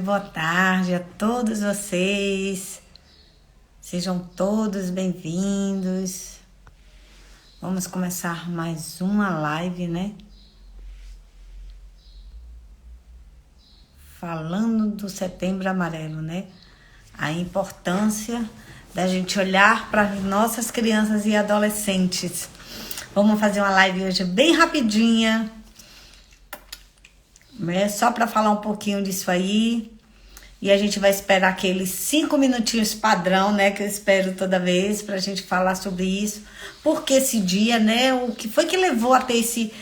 boa tarde a todos vocês. Sejam todos bem-vindos. Vamos começar mais uma live, né? Falando do Setembro Amarelo, né? A importância da gente olhar para nossas crianças e adolescentes. Vamos fazer uma live hoje bem rapidinha, né? Só para falar um pouquinho disso aí. E a gente vai esperar aqueles 5 minutinhos padrão, né? Que eu espero toda vez pra gente falar sobre isso. Porque esse dia, né? O que foi que levou até esse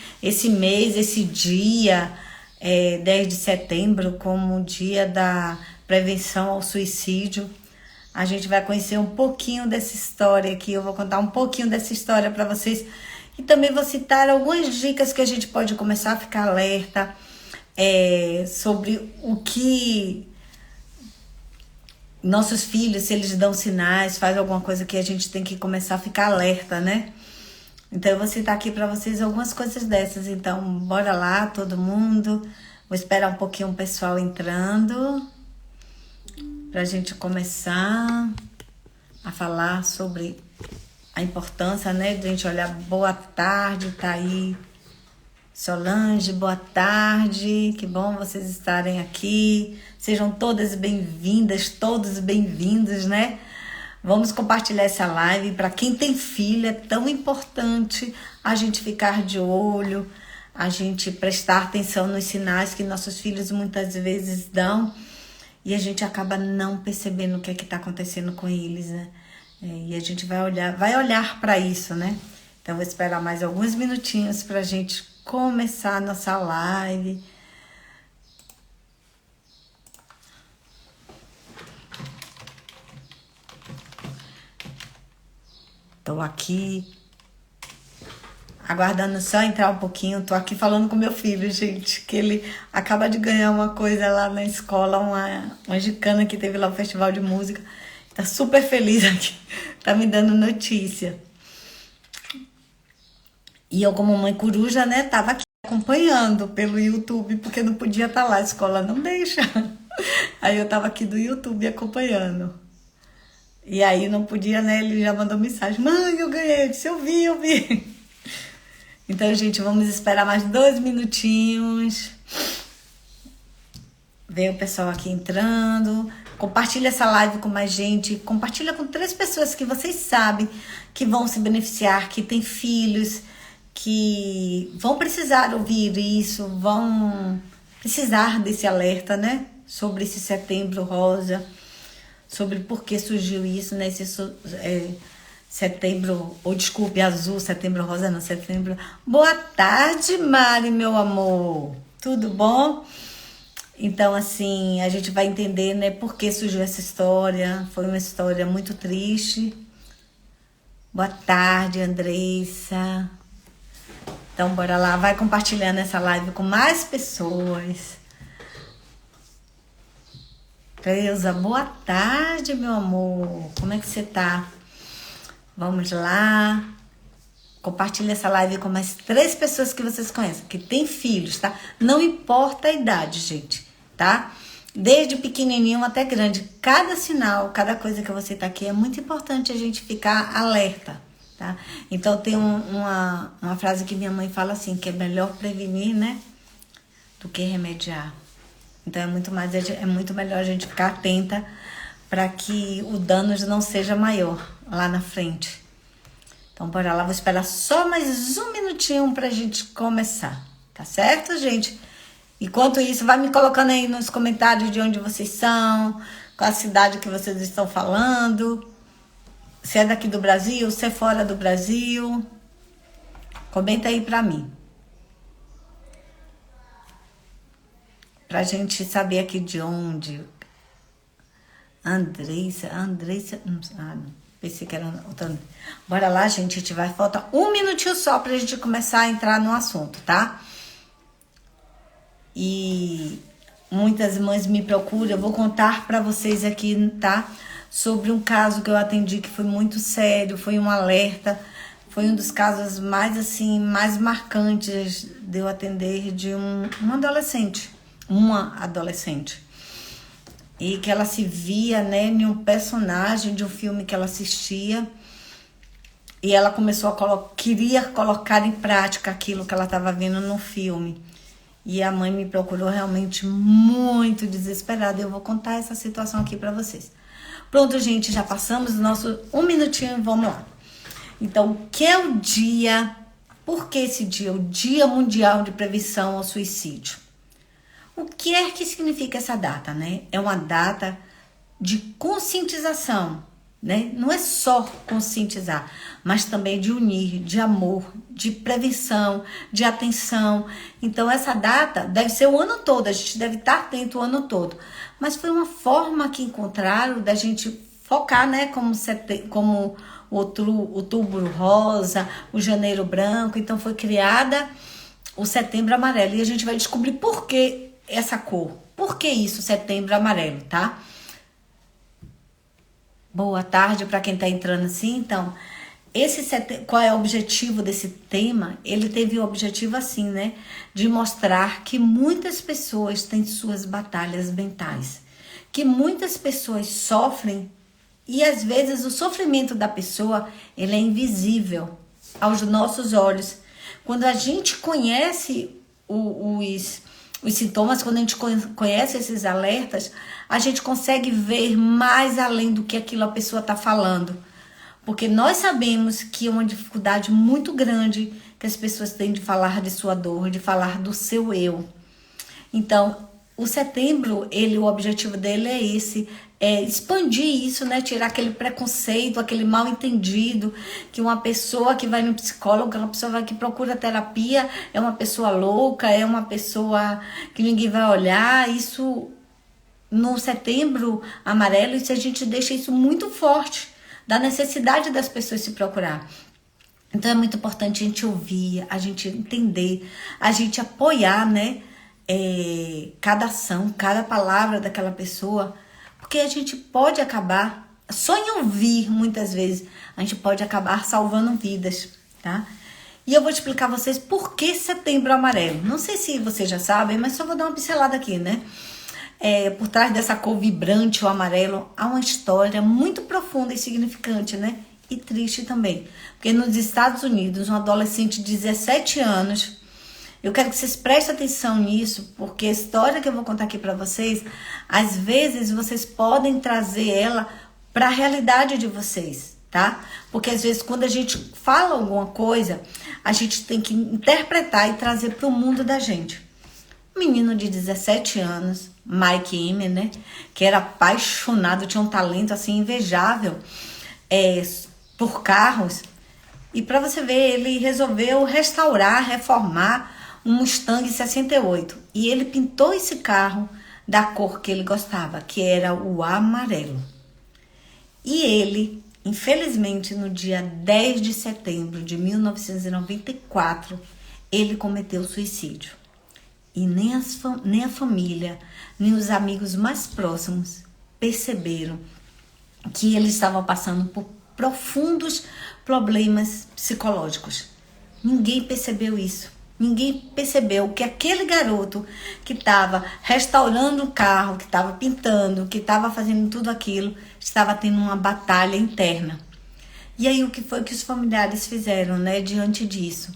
mês, esse dia, 10 de setembro, como o dia da prevenção ao suicídio. A gente vai conhecer um pouquinho dessa história aqui. Eu vou contar um pouquinho dessa história para vocês. E também vou citar algumas dicas que a gente pode começar a ficar alerta sobre o que nossos filhos, se eles dão sinais, faz alguma coisa que a gente tem que começar a ficar alerta, né? Então eu vou citar aqui para vocês algumas coisas dessas. Então bora lá, todo mundo. Vou esperar um pouquinho o pessoal entrando pra gente começar a falar sobre a importância, né, de a gente olhar. Boa tarde, tá aí Solange, boa tarde, que bom vocês estarem aqui. Sejam todas bem-vindas, todos bem-vindos, né? Vamos compartilhar essa live. Para quem tem filho, é tão importante a gente ficar de olho, a gente prestar atenção nos sinais que nossos filhos muitas vezes dão e a gente acaba não percebendo o que é que está acontecendo com eles, né? E a gente vai olhar para isso, né? Então vou esperar mais alguns minutinhos para a gente começar a nossa live. Tô aqui aguardando só entrar um pouquinho. Tô aqui falando com meu filho, gente, que ele acaba de ganhar uma coisa lá na escola, uma gincana que teve lá no festival de música. Tá super feliz aqui, tá me dando notícia. E eu, como mãe coruja, né, tava aqui acompanhando pelo YouTube, porque não podia estar lá, a escola não deixa. Aí eu tava aqui do YouTube acompanhando. E aí não podia, né, ele já mandou mensagem: mãe, eu ganhei. Eu disse: eu vi. Então, gente, vamos esperar mais 2 minutinhos. Vem o pessoal aqui entrando. Compartilha essa live com mais gente. Compartilha com 3 pessoas que vocês sabem que vão se beneficiar, que têm filhos, que vão precisar ouvir isso, vão precisar desse alerta, né? Sobre esse setembro rosa, sobre por que surgiu isso, né? Setembro, ou desculpe, azul, setembro rosa, não, setembro. Boa tarde, Mari, meu amor. Tudo bom? Então, assim, a gente vai entender, né, por que surgiu essa história. Foi uma história muito triste. Boa tarde, Andressa. Então, bora lá, vai compartilhando essa live com mais pessoas. Cleusa, boa tarde, meu amor. Como é que você tá? Vamos lá. Compartilha essa live com mais 3 pessoas que vocês conhecem, que têm filhos, tá? Não importa a idade, gente, tá? Desde pequenininho até grande. Cada sinal, cada coisa que você tá aqui, é muito importante a gente ficar alerta, tá? Então tem uma frase que minha mãe fala assim, que é melhor prevenir, né, do que remediar. Então é muito melhor a gente ficar atenta para que o dano não seja maior lá na frente. Então bora lá, vou esperar só mais 1 minutinho pra gente começar, tá certo, gente? Enquanto isso, vai me colocando aí nos comentários de onde vocês são, qual a cidade que vocês estão falando, se é daqui do Brasil, se é fora do Brasil. Comenta aí pra mim, pra gente saber aqui de onde. Andressa, não, pensei que era outra. Bora lá, gente, falta 1 minutinho só pra gente começar a entrar no assunto, tá? E muitas mães me procuram, eu vou contar pra vocês aqui, tá? Sobre um caso que eu atendi que foi muito sério, foi um alerta, foi um dos casos mais, assim, mais marcantes de eu atender de uma adolescente. e que ela se via, né, em um personagem de um filme que ela assistia, e ela começou queria colocar em prática aquilo que ela estava vendo no filme. E a mãe me procurou realmente muito desesperada. Eu vou contar essa situação aqui para vocês. Pronto, gente, já passamos o nosso 1 minutinho e vamos lá. Então, o que é o dia? Por que esse dia? O Dia Mundial de Prevenção ao Suicídio. O que é que significa essa data, né? É uma data de conscientização, né? Não é só conscientizar, mas também de unir, de amor, de prevenção, de atenção. Então essa data deve ser o ano todo, a gente deve estar atento o ano todo. Mas foi uma forma que encontraram da gente focar, né? Como o Outubro Rosa, o Janeiro Branco. Então foi criada o Setembro Amarelo. E a gente vai descobrir por que essa cor. Por que isso, Setembro Amarelo, tá? Boa tarde para quem está entrando assim. Então, qual é o objetivo desse tema? Ele teve o objetivo assim, né? De mostrar que muitas pessoas têm suas batalhas mentais. Que muitas pessoas sofrem e às vezes o sofrimento da pessoa ele é invisível aos nossos olhos. Quando a gente conhece os sintomas, quando a gente conhece esses alertas, a gente consegue ver mais além do que aquilo a pessoa está falando. Porque nós sabemos que é uma dificuldade muito grande que as pessoas têm de falar de sua dor, de falar do seu eu. Então, o setembro, o objetivo dele é esse, é expandir isso, né? Tirar aquele preconceito, aquele mal entendido, que uma pessoa que vai no psicólogo, uma pessoa que procura terapia, é uma pessoa louca, é uma pessoa que ninguém vai olhar. Isso, no Setembro Amarelo, a gente deixa isso muito forte, da necessidade das pessoas se procurar. Então é muito importante a gente ouvir, a gente entender, a gente apoiar, né? Cada ação, cada palavra daquela pessoa, porque a gente pode acabar, só em ouvir muitas vezes, a gente pode acabar salvando vidas, tá? E eu vou te explicar a vocês por que Setembro Amarelo. Não sei se vocês já sabem, mas só vou dar uma pincelada aqui, né? Por trás dessa cor vibrante, o amarelo, há uma história muito profunda e significante, né? E triste também. Porque nos Estados Unidos, um adolescente de 17 anos, eu quero que vocês prestem atenção nisso, porque a história que eu vou contar aqui para vocês, às vezes vocês podem trazer ela para a realidade de vocês, tá? Porque às vezes quando a gente fala alguma coisa, a gente tem que interpretar e trazer para o mundo da gente. Um menino de 17 anos, Mike Emmer, né? Que era apaixonado, tinha um talento assim invejável por carros. E para você ver, ele resolveu restaurar, reformar um Mustang 68. E ele pintou esse carro da cor que ele gostava, que era o amarelo. E ele, infelizmente, no dia 10 de setembro de 1994, ele cometeu suicídio. E nem a família, nem os amigos mais próximos perceberam que ele estava passando por profundos problemas psicológicos. Ninguém percebeu isso. Ninguém percebeu que aquele garoto que estava restaurando o carro, que estava pintando, que estava fazendo tudo aquilo, estava tendo uma batalha interna. E aí o que foi que os familiares fizeram, né, diante disso?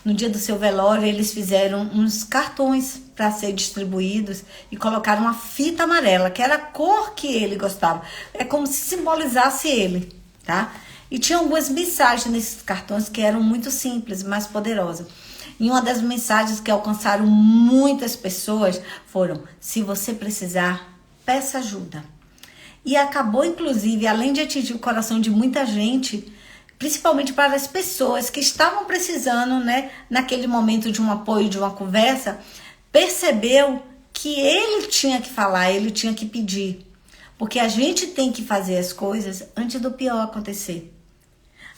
No dia do seu velório, eles fizeram uns cartões para ser distribuídos e colocaram uma fita amarela, que era a cor que ele gostava. É como se simbolizasse ele, tá? E tinha algumas mensagens nesses cartões que eram muito simples, mas poderosas. E uma das mensagens que alcançaram muitas pessoas foram: se você precisar, peça ajuda. E acabou, inclusive, além de atingir o coração de muita gente, principalmente para as pessoas que estavam precisando, né, naquele momento de um apoio, de uma conversa, percebeu que ele tinha que falar, ele tinha que pedir. Porque a gente tem que fazer as coisas antes do pior acontecer.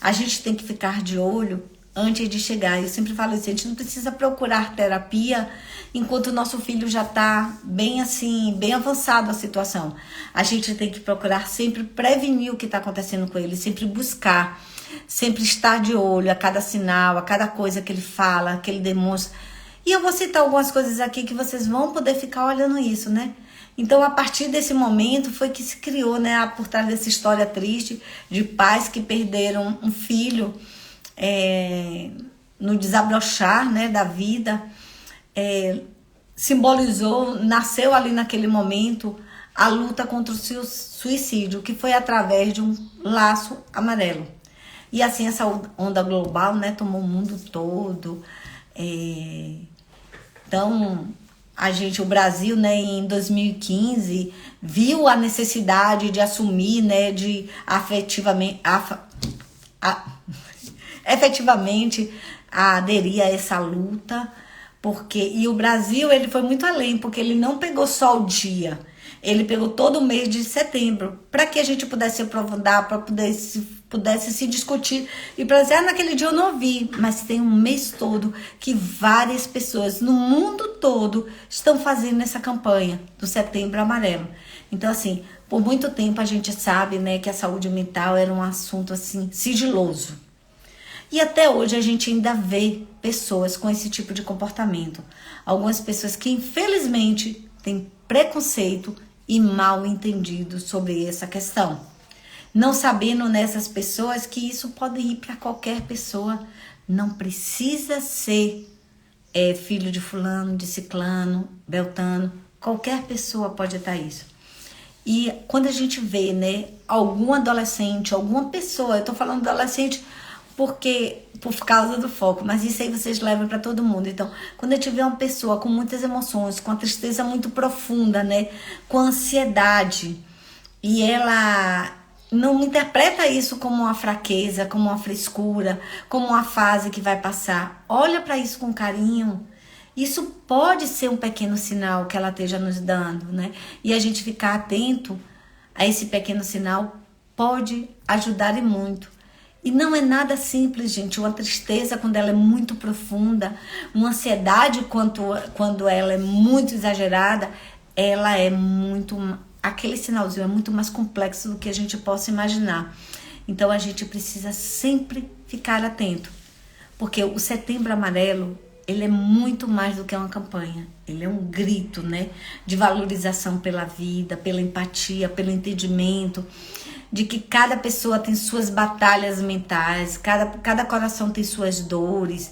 A gente tem que ficar de olho antes de chegar. Eu sempre falo isso, a gente não precisa procurar terapia enquanto o nosso filho já está bem assim, bem avançado a situação. A gente tem que procurar sempre prevenir o que está acontecendo com ele, sempre buscar, sempre estar de olho a cada sinal, a cada coisa que ele fala, que ele demonstra. E eu vou citar algumas coisas aqui que vocês vão poder ficar olhando isso, né? Então, a partir desse momento foi que se criou, né, por trás dessa história triste de pais que perderam um filho no desabrochar, né, da vida. Simbolizou, nasceu ali naquele momento a luta contra o suicídio, que foi através de um laço amarelo. E assim essa onda global, né, tomou o mundo todo. Então, o Brasil, né, em 2015, viu a necessidade de assumir, né, de efetivamente aderir a essa luta, e o Brasil, ele foi muito além, porque ele não pegou só o dia, ele pegou todo o mês de setembro, para que a gente pudesse aprofundar, para pudesse se discutir, e para dizer, naquele dia eu não ouvi, mas tem um mês todo que várias pessoas no mundo todo estão fazendo essa campanha do Setembro Amarelo. Então, assim, por muito tempo a gente sabe, né, que a saúde mental era um assunto, assim, sigiloso. E até hoje a gente ainda vê pessoas com esse tipo de comportamento. Algumas pessoas que, infelizmente, têm preconceito e mal entendido sobre essa questão. Não sabendo nessas pessoas que isso pode ir para qualquer pessoa. Não precisa ser filho de fulano, de ciclano, beltano. Qualquer pessoa pode estar isso. E quando a gente vê, né, algum adolescente, alguma pessoa, eu tô falando adolescente por causa do foco, mas isso aí vocês levam para todo mundo. Então, quando eu tiver uma pessoa com muitas emoções, com a tristeza muito profunda, né, com ansiedade, e ela não interpreta isso como uma fraqueza, como uma frescura, como uma fase que vai passar, olha para isso com carinho. Isso pode ser um pequeno sinal que ela esteja nos dando, né? E a gente ficar atento a esse pequeno sinal pode ajudar e muito. E não é nada simples, gente. Uma tristeza, quando ela é muito profunda, uma ansiedade, quando ela é muito exagerada, ela é muito... Aquele sinalzinho é muito mais complexo do que a gente possa imaginar. Então, a gente precisa sempre ficar atento. Porque o Setembro Amarelo, ele é muito mais do que uma campanha. Ele é um grito, né, de valorização pela vida, pela empatia, pelo entendimento, de que cada pessoa tem suas batalhas mentais, cada coração tem suas dores,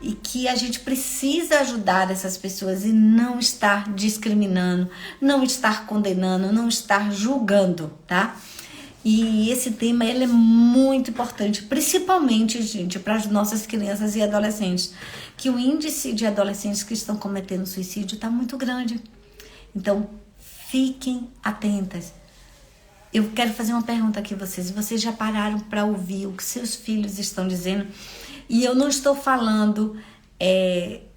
e que a gente precisa ajudar essas pessoas e não estar discriminando, não estar condenando, não estar julgando, tá? E esse tema, ele é muito importante, principalmente, gente, para as nossas crianças e adolescentes, que o índice de adolescentes que estão cometendo suicídio está muito grande. Então, fiquem atentas. Eu quero fazer uma pergunta aqui a vocês. Vocês já pararam para ouvir o que seus filhos estão dizendo? E eu não estou falando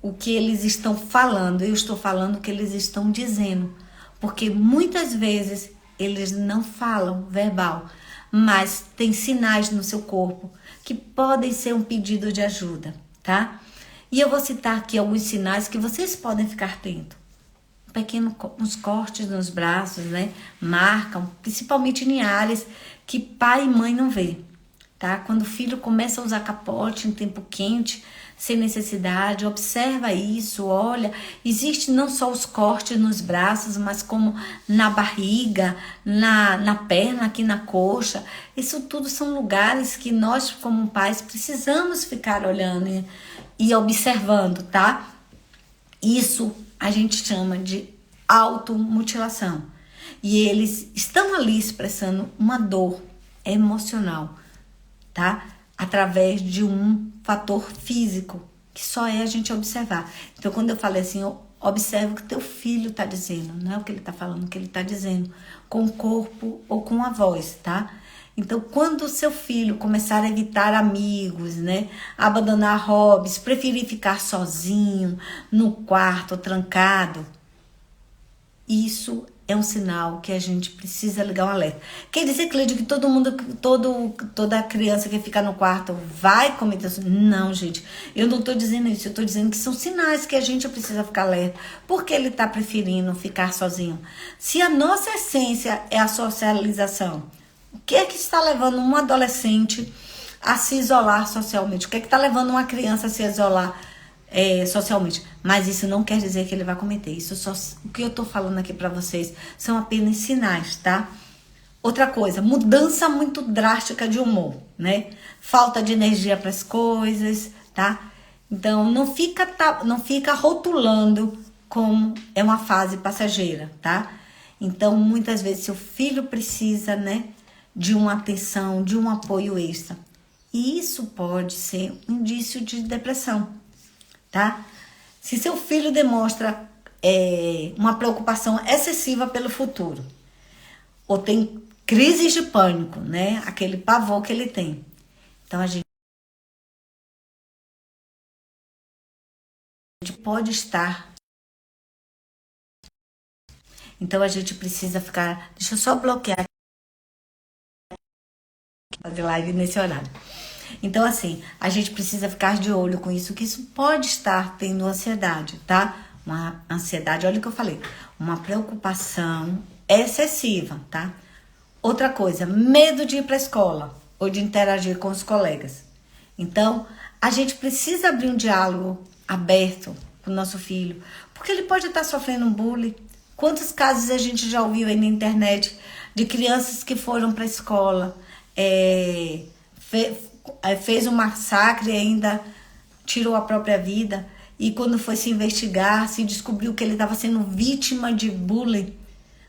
o que eles estão falando, eu estou falando o que eles estão dizendo. Porque muitas vezes eles não falam verbal, mas tem sinais no seu corpo que podem ser um pedido de ajuda, tá? E eu vou citar aqui alguns sinais que vocês podem ficar atentos. Uns cortes nos braços, né? Marcam, principalmente em áreas que pai e mãe não vê, tá? Quando o filho começa a usar capote em tempo quente, sem necessidade, observa isso, olha. Existe não só os cortes nos braços, mas como na barriga, na perna, aqui na coxa. Isso tudo são lugares que nós, como pais, precisamos ficar olhando e observando, tá? Isso a gente chama de automutilação. E eles estão ali expressando uma dor emocional, tá? Através de um fator físico, que só é a gente observar. Então, quando eu falei assim, observa o que teu filho está dizendo, não é o que ele está falando, o que ele está dizendo, com o corpo ou com a voz, tá? Então, quando o seu filho começar a evitar amigos, né, abandonar hobbies, preferir ficar sozinho, no quarto, trancado, isso é um sinal que a gente precisa ligar um alerta. Quer dizer, Cleide, que toda criança que fica no quarto vai cometer isso? Não, gente, eu não estou dizendo isso, eu estou dizendo que são sinais que a gente precisa ficar alerta. Por que ele está preferindo ficar sozinho? Se a nossa essência é a socialização, o que é que está levando um adolescente a se isolar socialmente? O que é que está levando uma criança a se isolar socialmente. Mas isso não quer dizer que ele vai cometer. O que eu tô falando aqui pra vocês são apenas sinais, tá? Outra coisa, mudança muito drástica de humor, né? Falta de energia para as coisas, tá? Então, não fica rotulando como é uma fase passageira, tá? Então, muitas vezes, seu filho precisa, né, de uma atenção, de um apoio extra. E isso pode ser um indício de depressão, tá? Se seu filho demonstra uma preocupação excessiva pelo futuro, ou tem crises de pânico, né? Aquele pavor que ele tem. Então, a gente pode estar. Então, a gente precisa ficar. Deixa eu só bloquear. Fazer live nesse horário. Então, assim, a gente precisa ficar de olho com isso, que isso pode estar tendo ansiedade, tá? Uma ansiedade, olha o que eu falei. Uma preocupação excessiva, tá? Outra coisa, medo de ir para a escola ou de interagir com os colegas. Então, a gente precisa abrir um diálogo aberto com o nosso filho, porque ele pode estar sofrendo um bullying. Quantos casos a gente já ouviu aí na internet de crianças que foram para a escola, fez um massacre e ainda tirou a própria vida, e quando foi se investigar, se descobriu que ele estava sendo vítima de bullying.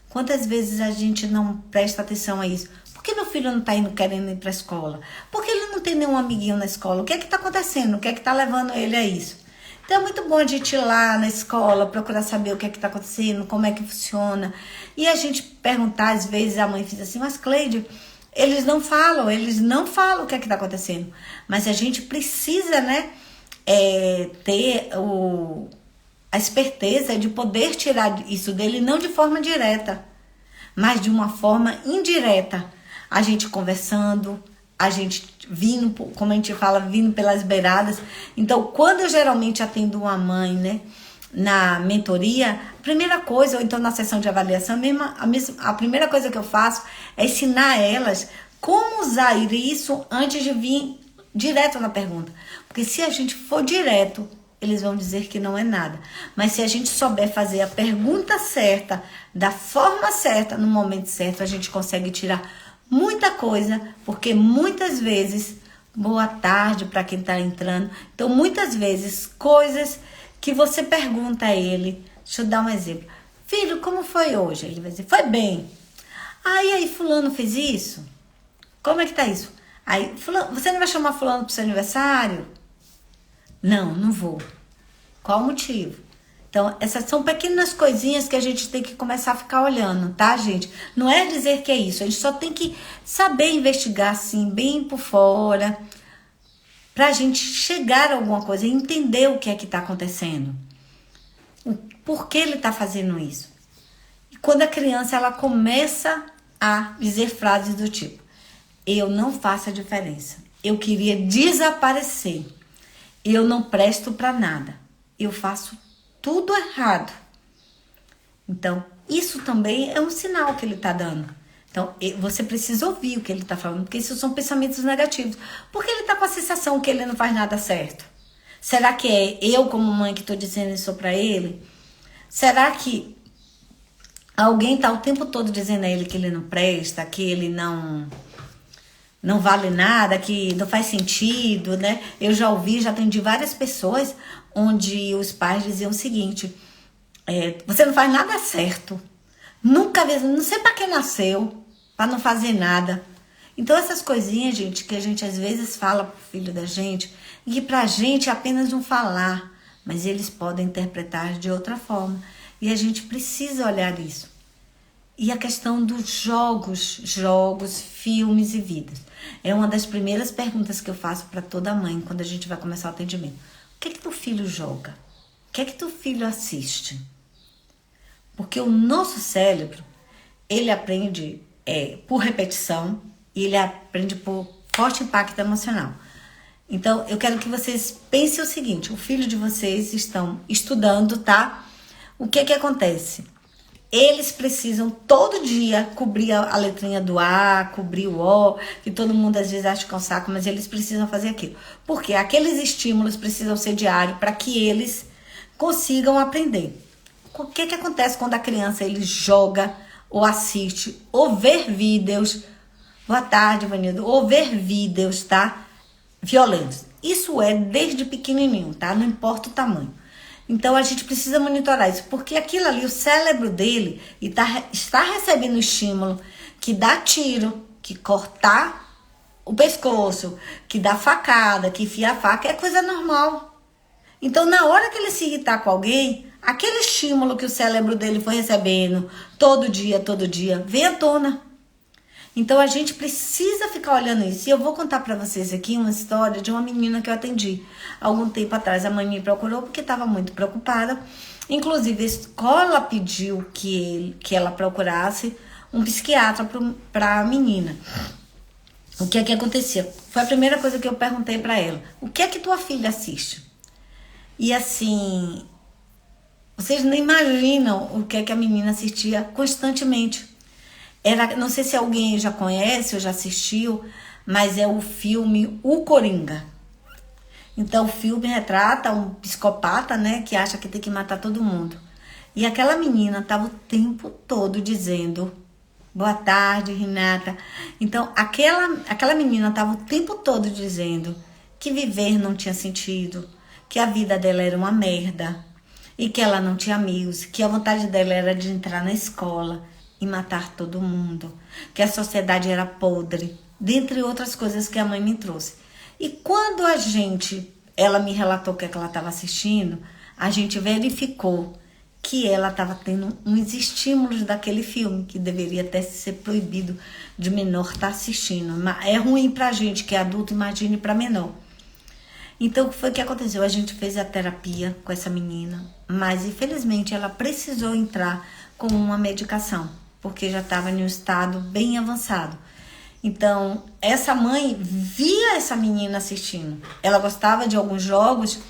Quantas vezes a gente não presta atenção a isso? Por que meu filho não está indo querendo ir para a escola? Por que ele não tem nenhum amiguinho na escola? O que é que está acontecendo? O que é que está levando ele a isso? Então é muito bom a gente ir lá na escola, procurar saber o que é que está acontecendo, como é que funciona. E a gente perguntar, às vezes a mãe diz assim, mas Cleide, eles não falam o que é que está acontecendo. Mas a gente precisa, né, ter a esperteza de poder tirar isso dele, não de forma direta, mas de uma forma indireta. A gente conversando, a gente vindo, como a gente fala, vindo pelas beiradas. Então, quando eu geralmente atendo uma mãe, né, na mentoria, a primeira coisa, ou então na sessão de avaliação, a primeira coisa que eu faço é ensinar elas como usar isso antes de vir direto na pergunta. Porque se a gente for direto, eles vão dizer que não é nada. Mas se a gente souber fazer a pergunta certa, da forma certa, no momento certo, a gente consegue tirar muita coisa, porque muitas vezes, boa tarde para quem está entrando, então muitas vezes coisas que você pergunta a ele, deixa eu dar um exemplo, filho, como foi hoje? Ele vai dizer, foi bem. Aí fulano fez isso? Como é que tá isso? Aí, fulano, você não vai chamar fulano pro seu aniversário? Não, não vou. Qual o motivo? Então, essas são pequenas coisinhas que a gente tem que começar a ficar olhando, tá, gente? Não é dizer que é isso, a gente só tem que saber investigar, assim, bem por fora, pra gente chegar a alguma coisa e entender o que é que tá acontecendo. Por que ele tá fazendo isso? E quando a criança, ela começa a dizer frases do tipo, eu não faço a diferença, eu queria desaparecer, eu não presto pra nada, eu faço tudo errado. Então, isso também é um sinal que ele está dando. Então, você precisa ouvir o que ele está falando, porque isso são pensamentos negativos. Porque ele está com a sensação que ele não faz nada certo. Será que é eu, como mãe, que estou dizendo isso para ele? Será que alguém está o tempo todo dizendo a ele que ele não presta, que ele não vale nada, que não faz sentido, né? Eu já ouvi, já atendi várias pessoas onde os pais diziam o seguinte, você não faz nada certo, nunca, não sei para que nasceu, para não fazer nada. Então essas coisinhas, gente, que a gente às vezes fala pro filho da gente, e que pra gente é apenas um falar, mas eles podem interpretar de outra forma, e a gente precisa olhar isso. E a questão dos jogos, filmes e vidas. É uma das primeiras perguntas que eu faço para toda mãe quando a gente vai começar o atendimento. O que é que teu filho joga? O que é que teu filho assiste? Porque o nosso cérebro, ele aprende por repetição e ele aprende por forte impacto emocional. Então, eu quero que vocês pensem o seguinte, o filho de vocês estão estudando, tá? O que é que acontece? Eles precisam todo dia cobrir a letrinha do A, cobrir o O, que todo mundo às vezes acha que é um saco, mas eles precisam fazer aquilo. Porque aqueles estímulos precisam ser diários para que eles consigam aprender. O que acontece quando a criança ele joga ou assiste ou ver vídeos, boa tarde, Vanildo, ou ver vídeos, tá? Violentos. Isso é desde pequenininho, tá? Não importa o tamanho. Então a gente precisa monitorar isso, porque aquilo ali, o cérebro dele está recebendo estímulo que dá tiro, que cortar o pescoço, que dá facada, que enfia a faca, é coisa normal. Então na hora que ele se irritar com alguém, aquele estímulo que o cérebro dele foi recebendo todo dia, vem à tona. Então a gente precisa ficar olhando isso. E eu vou contar para vocês aqui uma história de uma menina que eu atendi algum tempo atrás. A mãe me procurou porque estava muito preocupada. Inclusive a escola pediu que ela procurasse um psiquiatra para a menina. O que é que acontecia? Foi a primeira coisa que eu perguntei para ela. O que é que tua filha assiste? E assim, vocês nem imaginam o que é que a menina assistia constantemente. Não sei se alguém já conhece ou já assistiu, mas é o filme O Coringa. Então o filme retrata um psicopata, né, que acha que tem que matar todo mundo. E aquela menina estava o tempo todo dizendo, boa tarde, Renata. Então aquela menina estava o tempo todo dizendo que viver não tinha sentido, que a vida dela era uma merda, e que ela não tinha amigos, que a vontade dela era de entrar na escola e matar todo mundo, que a sociedade era podre, dentre outras coisas que a mãe me trouxe. E quando ela me relatou o que ela estava assistindo, a gente verificou que ela estava tendo uns estímulos daquele filme, que deveria até ser proibido de menor estar assistindo. É ruim pra gente que é adulto, imagine para menor. Então, o que foi que aconteceu? A gente fez a terapia com essa menina, mas infelizmente ela precisou entrar com uma medicação, porque já estava em um estado bem avançado. Então, essa mãe via essa menina assistindo. Ela gostava de alguns jogos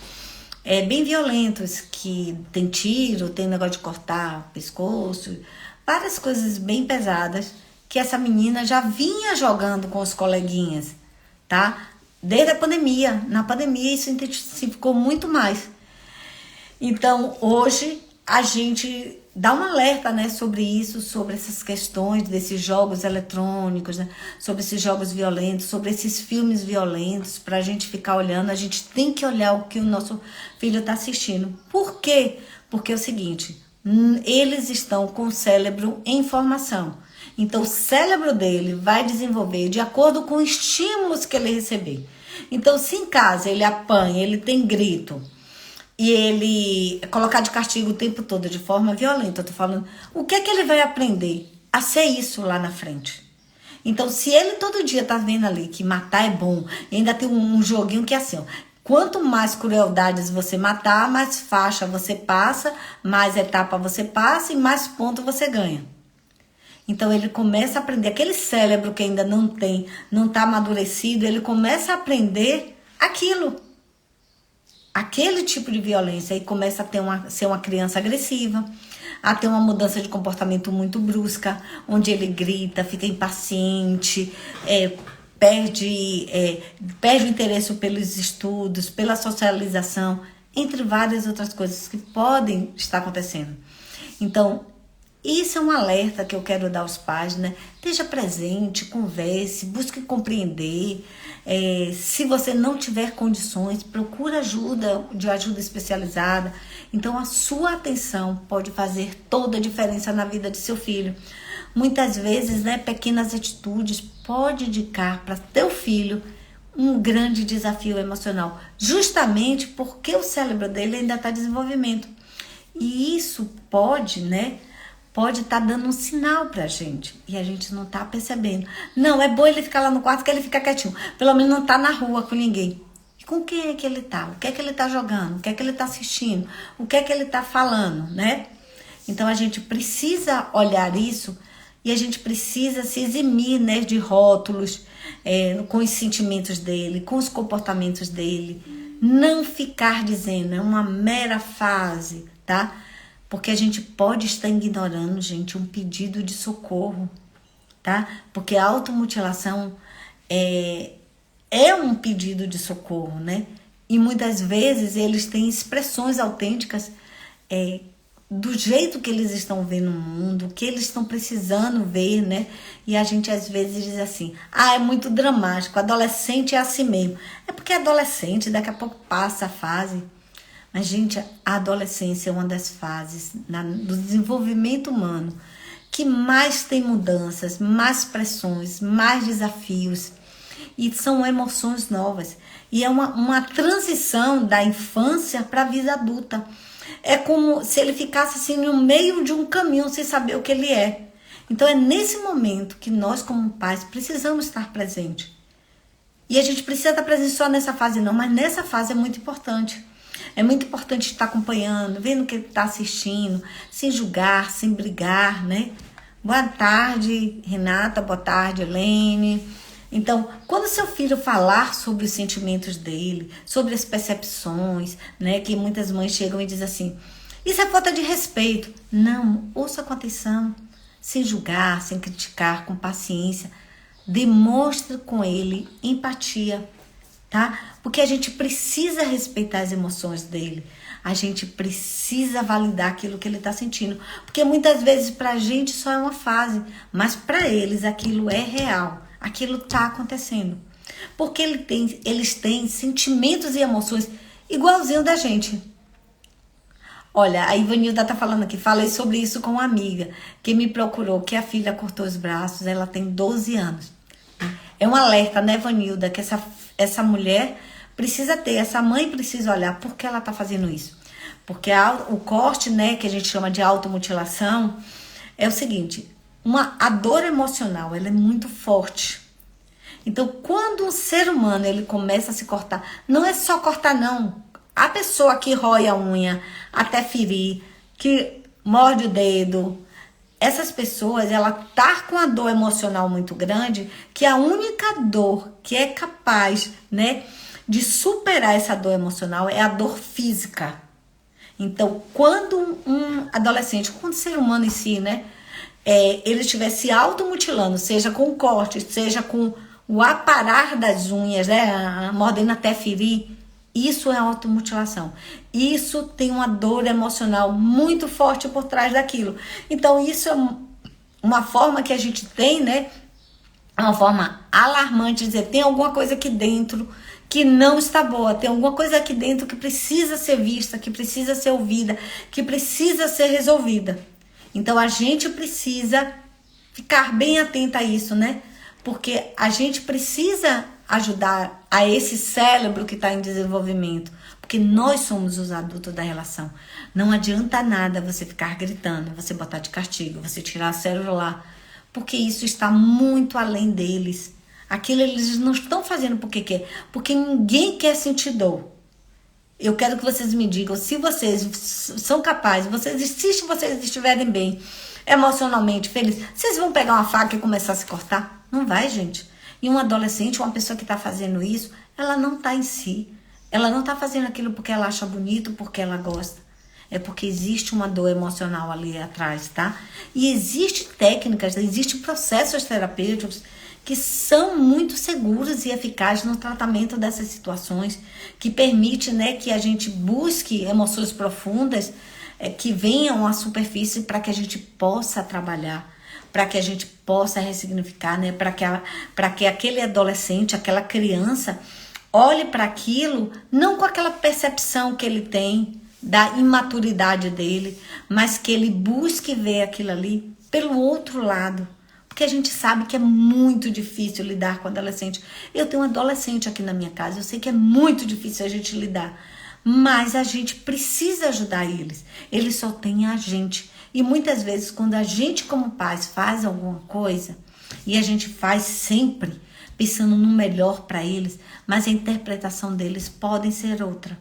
bem violentos, que tem tiro, tem negócio de cortar pescoço, várias coisas bem pesadas, que essa menina já vinha jogando com os coleguinhas, tá? Desde a pandemia. Na pandemia isso intensificou muito mais. Então, hoje, a gente dá um alerta, né, sobre isso, sobre essas questões desses jogos eletrônicos, né, sobre esses jogos violentos, sobre esses filmes violentos, para a gente ficar olhando. A gente tem que olhar o que o nosso filho está assistindo. Por quê? Porque é o seguinte, eles estão com o cérebro em formação. Então, o cérebro dele vai desenvolver de acordo com os estímulos que ele receber. Então, se em casa ele apanha, ele tem grito, e ele é colocado de castigo o tempo todo de forma violenta, eu tô falando, o que é que ele vai aprender? A ser isso lá na frente. Então, se ele todo dia tá vendo ali que matar é bom, e ainda tem um joguinho que é assim, ó, quanto mais crueldades você matar, mais faixa você passa, mais etapa você passa e mais ponto você ganha. Então ele começa a aprender, aquele cérebro que ainda não tá amadurecido, ele começa a aprender aquele tipo de violência, e começa a ser uma criança agressiva, a ter uma mudança de comportamento muito brusca, onde ele grita, fica impaciente, perde o interesse pelos estudos, pela socialização, entre várias outras coisas que podem estar acontecendo. Então, isso é um alerta que eu quero dar aos pais, né? Esteja presente, converse, busque compreender. Se você não tiver condições, procure ajuda especializada. Então, a sua atenção pode fazer toda a diferença na vida de seu filho. Muitas vezes, né, pequenas atitudes podem indicar para teu filho um grande desafio emocional, justamente porque o cérebro dele ainda está em desenvolvimento. E isso pode estar dando um sinal pra gente, e a gente não tá percebendo. Não, é bom ele ficar lá no quarto, que ele fica quietinho. Pelo menos não tá na rua com ninguém. E com quem é que ele tá? O que é que ele tá jogando? O que é que ele tá assistindo? O que é que ele tá falando, né? Então a gente precisa olhar isso, e a gente precisa se eximir, né, de rótulos, com os sentimentos dele, com os comportamentos dele. Não ficar dizendo, é uma mera fase, tá? Porque a gente pode estar ignorando, gente, um pedido de socorro, tá? Porque a automutilação é um pedido de socorro, né? E muitas vezes eles têm expressões autênticas do jeito que eles estão vendo o mundo, que eles estão precisando ver, né? E a gente às vezes diz assim, é muito dramático, adolescente é assim mesmo. É porque é adolescente, daqui a pouco passa a fase. Mas, gente, a adolescência é uma das fases do desenvolvimento humano que mais tem mudanças, mais pressões, mais desafios. E são emoções novas. E é uma transição da infância para a vida adulta. É como se ele ficasse assim no meio de um caminho sem saber o que ele é. Então é nesse momento que nós, como pais, precisamos estar presentes. E a gente precisa estar presente só nessa fase não, mas nessa fase é muito importante. É muito importante estar acompanhando, vendo o que ele está assistindo, sem julgar, sem brigar, né? Boa tarde, Renata. Boa tarde, Helene. Então, quando seu filho falar sobre os sentimentos dele, sobre as percepções, né? Que muitas mães chegam e dizem assim, isso é falta de respeito. Não, ouça com atenção, sem julgar, sem criticar, com paciência. Demonstre com ele empatia, tá? Porque a gente precisa respeitar as emoções dele. A gente precisa validar aquilo que ele está sentindo. Porque muitas vezes pra gente só é uma fase, mas para eles aquilo é real. Aquilo está acontecendo. Porque eles têm sentimentos e emoções igualzinho da gente. Olha, a Ivanilda tá falando aqui, falei sobre isso com uma amiga que me procurou, que a filha cortou os braços, ela tem 12 anos. É um alerta, né, Ivanilda, que essa mulher precisa ter, essa mãe precisa olhar por que ela tá fazendo isso. Porque o corte, né, que a gente chama de automutilação, é o seguinte, a dor emocional, ela é muito forte. Então, quando um ser humano, ele começa a se cortar, não é só cortar, não. A pessoa que rói a unha até ferir, que morde o dedo, essas pessoas, ela tá com a dor emocional muito grande, que a única dor que é capaz, né, de superar essa dor emocional é a dor física. Então, quando um adolescente, quando um ser humano em si, né, ele estiver se automutilando, seja com corte, seja com o aparar das unhas, né, mordendo até ferir, isso é automutilação. Isso tem uma dor emocional muito forte por trás daquilo. Então, isso é uma forma que a gente tem, né, uma forma alarmante de dizer, tem alguma coisa aqui dentro que não está boa, tem alguma coisa aqui dentro que precisa ser vista, que precisa ser ouvida, que precisa ser resolvida. Então, a gente precisa ficar bem atenta a isso, né? Porque a gente precisa ajudar a esse cérebro que está em desenvolvimento. Porque nós somos os adultos da relação. Não adianta nada você ficar gritando, você botar de castigo, você tirar o celular. Porque isso está muito além deles. Aquilo eles não estão fazendo porque quer. Porque ninguém quer sentir dor. Eu quero que vocês me digam se vocês são capazes, se vocês estiverem bem, emocionalmente felizes, vocês vão pegar uma faca e começar a se cortar? Não vai, gente. E um adolescente, uma pessoa que está fazendo isso, ela não está em si. Ela não está fazendo aquilo porque ela acha bonito, porque ela gosta. É porque existe uma dor emocional ali atrás, tá? E existem técnicas, existem processos terapêuticos que são muito seguros e eficazes no tratamento dessas situações, que permite, né, que a gente busque emoções profundas que venham à superfície para que a gente possa trabalhar, para que a gente possa ressignificar, né, para que aquele adolescente, aquela criança, olhe para aquilo não com aquela percepção que ele tem da imaturidade dele, mas que ele busque ver aquilo ali pelo outro lado. Porque a gente sabe que é muito difícil lidar com adolescente. Eu tenho um adolescente aqui na minha casa, eu sei que é muito difícil a gente lidar. Mas a gente precisa ajudar eles. Eles só têm a gente. E muitas vezes, quando a gente como pais faz alguma coisa, e a gente faz sempre pensando no melhor para eles, mas a interpretação deles pode ser outra,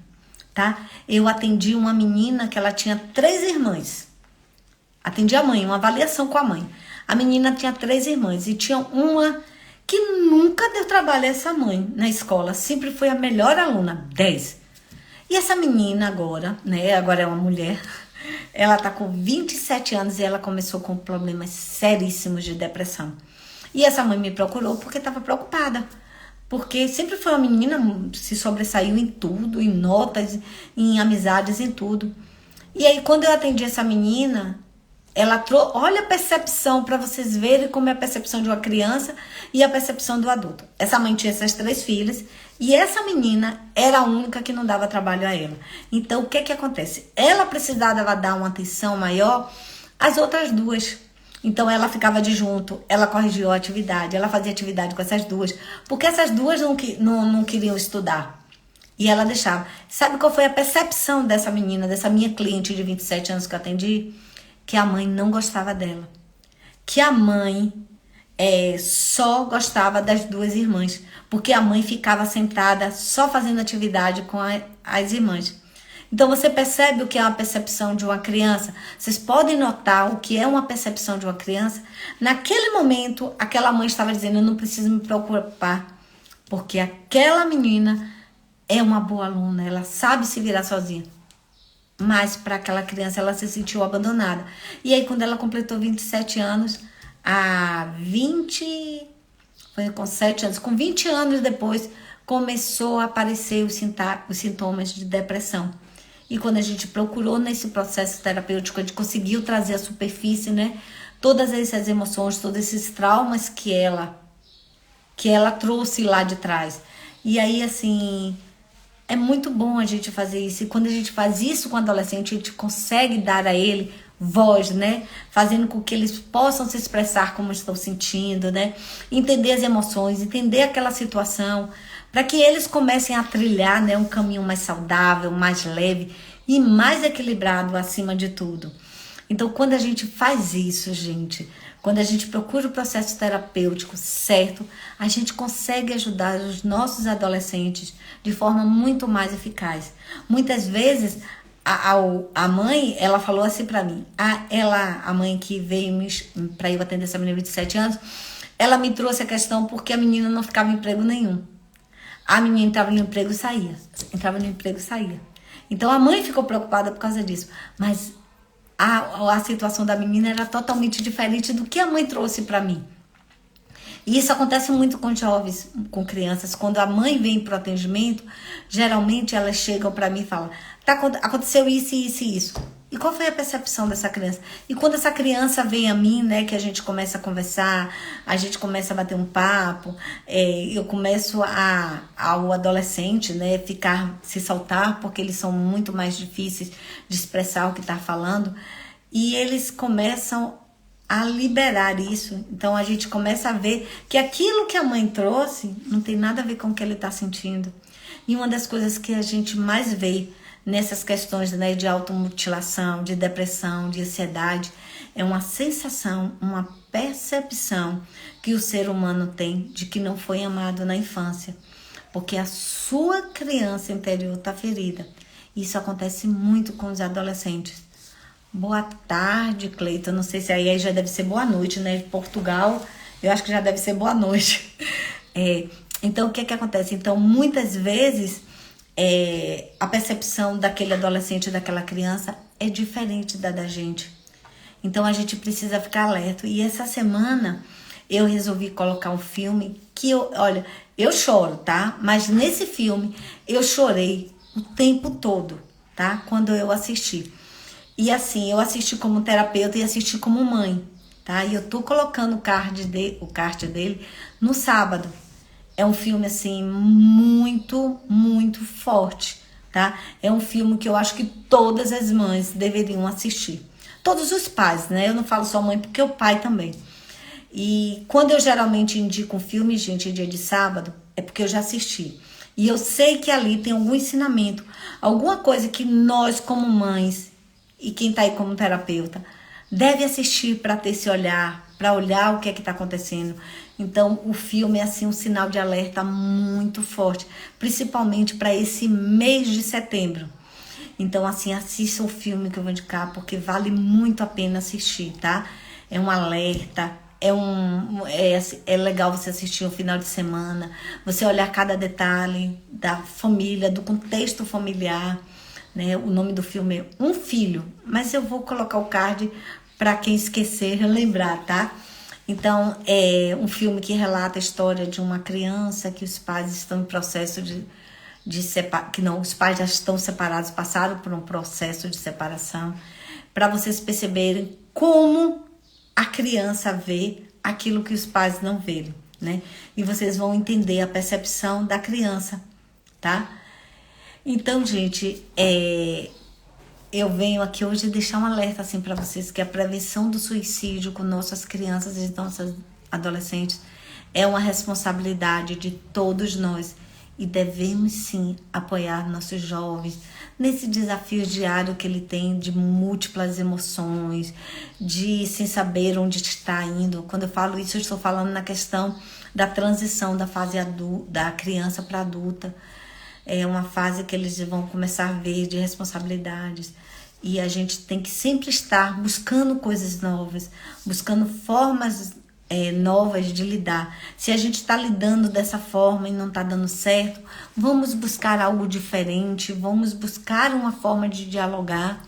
tá? Eu atendi uma menina que ela tinha 3 irmãs. Atendi a mãe, uma avaliação com a mãe. A menina tinha 3 irmãs e tinha uma que nunca deu trabalho a essa mãe na escola. Sempre foi a melhor aluna, 10. E essa menina agora, né? Agora é uma mulher. Ela tá com 27 anos e ela começou com problemas seríssimos de depressão. E essa mãe me procurou porque estava preocupada. Porque sempre foi uma menina, se sobressaiu em tudo, em notas, em amizades, em tudo. E aí, quando eu atendi essa menina, olha a percepção, para vocês verem como é a percepção de uma criança e a percepção do adulto. Essa mãe tinha essas 3 filhas e essa menina era a única que não dava trabalho a ela. Então, o que que acontece? Ela precisava dar uma atenção maior às outras 2. Então, ela ficava de junto, ela corrigiu a atividade, ela fazia atividade com essas 2, porque essas 2 não queriam estudar. E ela deixava. Sabe qual foi a percepção dessa menina, dessa minha cliente de 27 anos que eu atendi? Que a mãe não gostava dela. Que a mãe só gostava das 2 irmãs. Porque a mãe ficava sentada só fazendo atividade com as irmãs. Então você percebe o que é uma percepção de uma criança? Vocês podem notar o que é uma percepção de uma criança? Naquele momento, aquela mãe estava dizendo, eu não preciso me preocupar. Porque aquela menina é uma boa aluna, ela sabe se virar sozinha. Mas para aquela criança ela se sentiu abandonada. E aí quando ela completou 27 anos, foi com 7 anos, com 20 anos depois, começou a aparecer os sintomas de depressão. E quando a gente procurou nesse processo terapêutico, a gente conseguiu trazer à superfície, né, todas essas emoções, todos esses traumas que ela trouxe lá de trás. E aí, assim, é muito bom a gente fazer isso. E quando a gente faz isso com o adolescente, a gente consegue dar a ele voz, né? Fazendo com que eles possam se expressar como estão sentindo, né? Entender as emoções, entender aquela situação, para que eles comecem a trilhar, né, um caminho mais saudável, mais leve e mais equilibrado acima de tudo. Então, quando a gente faz isso, gente, quando a gente procura o processo terapêutico certo, a gente consegue ajudar os nossos adolescentes de forma muito mais eficaz. Muitas vezes, a mãe, ela falou assim pra mim, a mãe que veio pra eu atender essa menina de 27 anos, ela me trouxe a questão porque a menina não ficava em emprego nenhum. A menina entrava no emprego e saía. Entrava no emprego e saía. Então a mãe ficou preocupada por causa disso. Mas a situação da menina era totalmente diferente do que a mãe trouxe para mim. E isso acontece muito com jovens, com crianças. Quando a mãe vem para o atendimento, geralmente elas chegam para mim e falam, aconteceu isso, isso e isso. E qual foi a percepção dessa criança? E quando essa criança vem a mim, né, que a gente começa a conversar, a gente começa a bater um papo, eu começo ao adolescente, né, se soltar, porque eles são muito mais difíceis de expressar o que está falando, e eles começam a liberar isso. Então a gente começa a ver que aquilo que a mãe trouxe não tem nada a ver com o que ele está sentindo. E uma das coisas que a gente mais vê nessas questões, né, de automutilação, de depressão, de ansiedade, é uma sensação, uma percepção que o ser humano tem de que não foi amado na infância, porque a sua criança interior está ferida. Isso acontece muito com os adolescentes. Boa tarde, Cleiton. Não sei se aí já deve ser boa noite, né? De Portugal, eu acho que já deve ser boa noite. Então, o que que acontece? Então, muitas vezes, a percepção daquele adolescente, daquela criança, é diferente da gente. Então, a gente precisa ficar alerta. E essa semana, eu resolvi colocar um filme que eu choro, tá? Mas nesse filme, eu chorei o tempo todo, tá? Quando eu assisti. E assim, eu assisti como terapeuta e assisti como mãe, tá? E eu tô colocando o card dele no sábado. É um filme, assim, muito, muito forte, tá? É um filme que eu acho que todas as mães deveriam assistir. Todos os pais, né? Eu não falo só mãe, porque o pai também. E quando eu geralmente indico um filme, gente, em dia de sábado, é porque eu já assisti. E eu sei que ali tem algum ensinamento, alguma coisa que nós, como mães, e quem tá aí como terapeuta, deve assistir para ter esse olhar, para olhar o que é que tá acontecendo. Então, o filme é assim um sinal de alerta muito forte, principalmente para esse mês de setembro. Então, assim, assista o filme que eu vou indicar, porque vale muito a pena assistir, tá? É um alerta, é legal você assistir no final de semana, você olhar cada detalhe da família, do contexto familiar, né? O nome do filme é Um Filho, mas eu vou colocar o card para quem esquecer lembrar, tá? Então, é um filme que relata a história de uma criança que os pais estão em processo que não, os pais já estão separados, passaram por um processo de separação, para vocês perceberem como a criança vê aquilo que os pais não veem, né? E vocês vão entender a percepção da criança, tá? Então, gente, eu venho aqui hoje deixar um alerta assim para vocês que a prevenção do suicídio com nossas crianças e nossas adolescentes é uma responsabilidade de todos nós e devemos sim apoiar nossos jovens nesse desafio diário que ele tem de múltiplas emoções, de sem saber onde está indo. Quando eu falo isso, eu estou falando na questão da transição da fase da criança para adulta. É uma fase que eles vão começar a ver de responsabilidades. E a gente tem que sempre estar buscando coisas novas, buscando formas novas de lidar. Se a gente está lidando dessa forma e não está dando certo, vamos buscar algo diferente, vamos buscar uma forma de dialogar.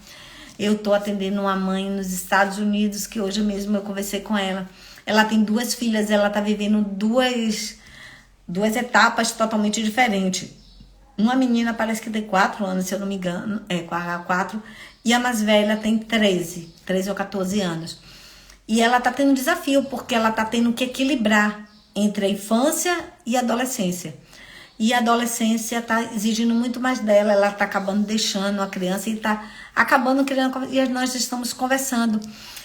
Eu estou atendendo uma mãe nos Estados Unidos, que hoje mesmo eu conversei com ela. Ela tem 2 filhas, ela está vivendo duas etapas totalmente diferentes. Uma menina parece que tem 4 anos, se eu não me engano, 4, e a mais velha tem 13 ou 14 anos. E ela tá tendo um desafio, porque ela tá tendo que equilibrar entre a infância e a adolescência. E a adolescência tá exigindo muito mais dela, ela tá acabando deixando a criança e tá acabando criando, e nós estamos conversando.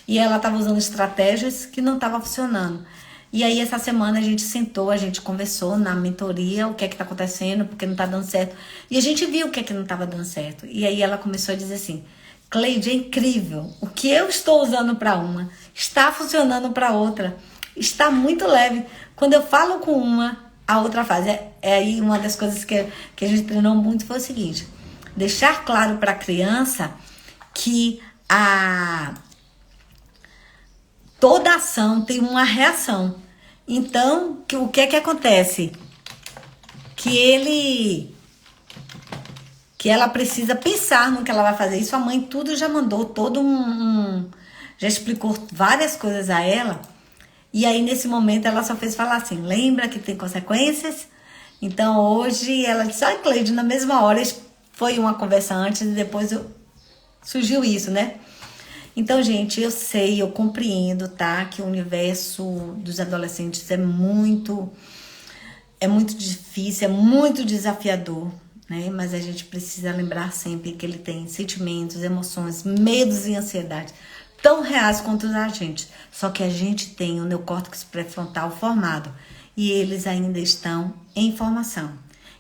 E ela tava usando estratégias que não estavam funcionando. E aí essa semana a gente sentou, a gente conversou na mentoria, o que é que tá acontecendo, porque não tá dando certo. E a gente viu o que é que não tava dando certo. E aí ela começou a dizer assim: Cleide, é incrível, o que eu estou usando para uma está funcionando para outra, está muito leve. Quando eu falo com uma, a outra faz. Aí uma das coisas que a gente treinou muito foi o seguinte: deixar claro para a criança que toda ação tem uma reação. Então, o que é que acontece? Que ela precisa pensar no que ela vai fazer. Isso a mãe tudo já mandou, já explicou várias coisas a ela. E aí, nesse momento, ela só fez falar assim: lembra que tem consequências? Então, hoje, ela disse: ai, Cleide, na mesma hora, foi uma conversa antes e depois surgiu isso, né? Então, gente, eu sei, eu compreendo, tá? Que o universo dos adolescentes é muito difícil, é muito desafiador, né? Mas a gente precisa lembrar sempre que ele tem sentimentos, emoções, medos e ansiedade tão reais quanto a gente. Só que a gente tem o neocórtex pré-frontal formado e eles ainda estão em formação.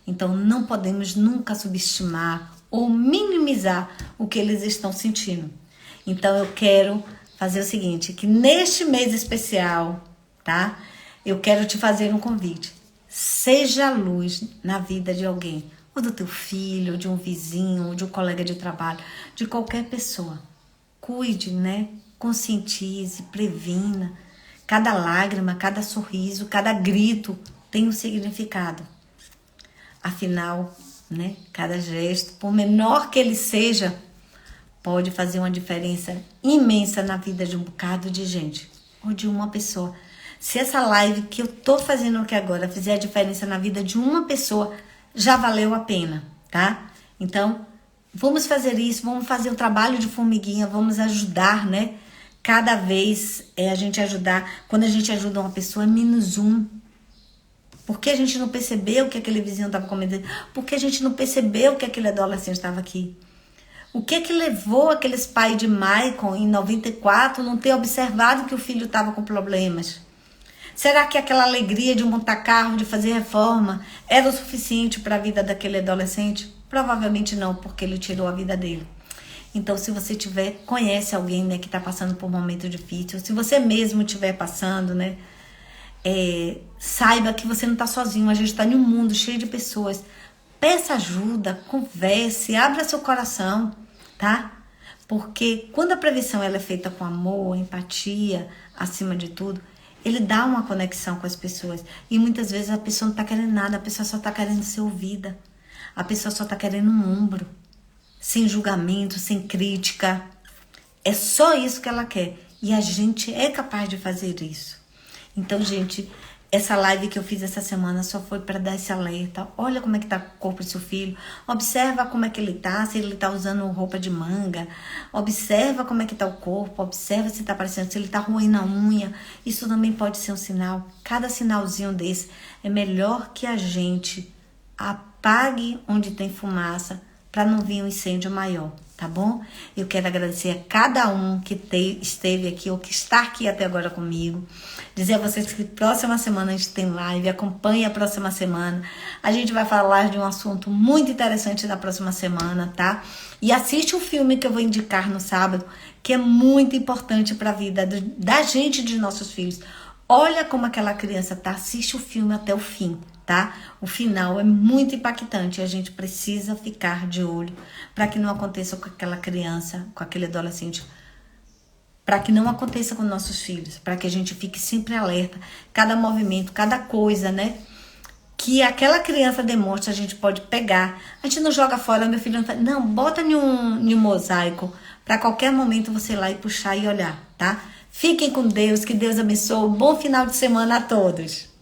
Então, não podemos nunca subestimar ou minimizar o que eles estão sentindo. Então, eu quero fazer o seguinte, que neste mês especial, tá? Eu quero te fazer um convite. Seja luz na vida de alguém, ou do teu filho, ou de um vizinho, ou de um colega de trabalho, de qualquer pessoa. Cuide, né? Conscientize, previna. Cada lágrima, cada sorriso, cada grito tem um significado. Afinal, né? Cada gesto, por menor que ele seja, pode fazer uma diferença imensa na vida de um bocado de gente, ou de uma pessoa. Se essa live que eu tô fazendo aqui agora fizer a diferença na vida de uma pessoa, já valeu a pena, tá? Então, vamos fazer isso, vamos fazer um trabalho de formiguinha, vamos ajudar, né? Cada vez a gente ajudar. Quando a gente ajuda uma pessoa, é -1. Por que a gente não percebeu que aquele vizinho estava comentando? Por que a gente não percebeu que aquele adolescente estava aqui? O que levou aqueles pais de Michael, em 94, não ter observado que o filho estava com problemas? Será que aquela alegria de montar carro, de fazer reforma, era o suficiente para a vida daquele adolescente? Provavelmente não, porque ele tirou a vida dele. Então, se você conhece alguém, né, que está passando por um momento difícil, se você mesmo estiver passando, né, saiba que você não está sozinho. A gente está em um mundo cheio de pessoas. Peça ajuda, converse, abra seu coração, tá? Porque quando a prevenção ela é feita com amor, empatia, acima de tudo, ele dá uma conexão com as pessoas. E muitas vezes a pessoa não está querendo nada, a pessoa só está querendo ser ouvida. A pessoa só está querendo um ombro. sem julgamento, sem crítica. É só isso que ela quer. E a gente é capaz de fazer isso. Então, gente, essa live que eu fiz essa semana só foi para dar esse alerta. Olha como é que tá o corpo do seu filho. Observa como é que ele tá, se ele tá usando roupa de manga. Observa como é que tá o corpo. Observa se tá aparecendo, se ele tá ruim na unha. Isso também pode ser um sinal. Cada sinalzinho desse é melhor que a gente apague onde tem fumaça para não vir um incêndio maior, tá bom? Eu quero agradecer a cada um que esteve aqui ou que está aqui até agora comigo. Dizer a vocês que próxima semana a gente tem live, acompanhe a próxima semana. A gente vai falar de um assunto muito interessante na próxima semana, tá? E assiste o filme que eu vou indicar no sábado, que é muito importante para a vida da gente e de nossos filhos. Olha como aquela criança tá, assiste o filme até o fim, tá? O final é muito impactante e a gente precisa ficar de olho para que não aconteça com aquela criança, com aquele adolescente, para que não aconteça com nossos filhos, para que a gente fique sempre alerta, cada movimento, cada coisa, né? Que aquela criança demonstra, a gente pode pegar. A gente não joga fora, meu filho não, bota em um mosaico, para qualquer momento você ir lá e puxar e olhar, tá? Fiquem com Deus, que Deus abençoe. Bom final de semana a todos.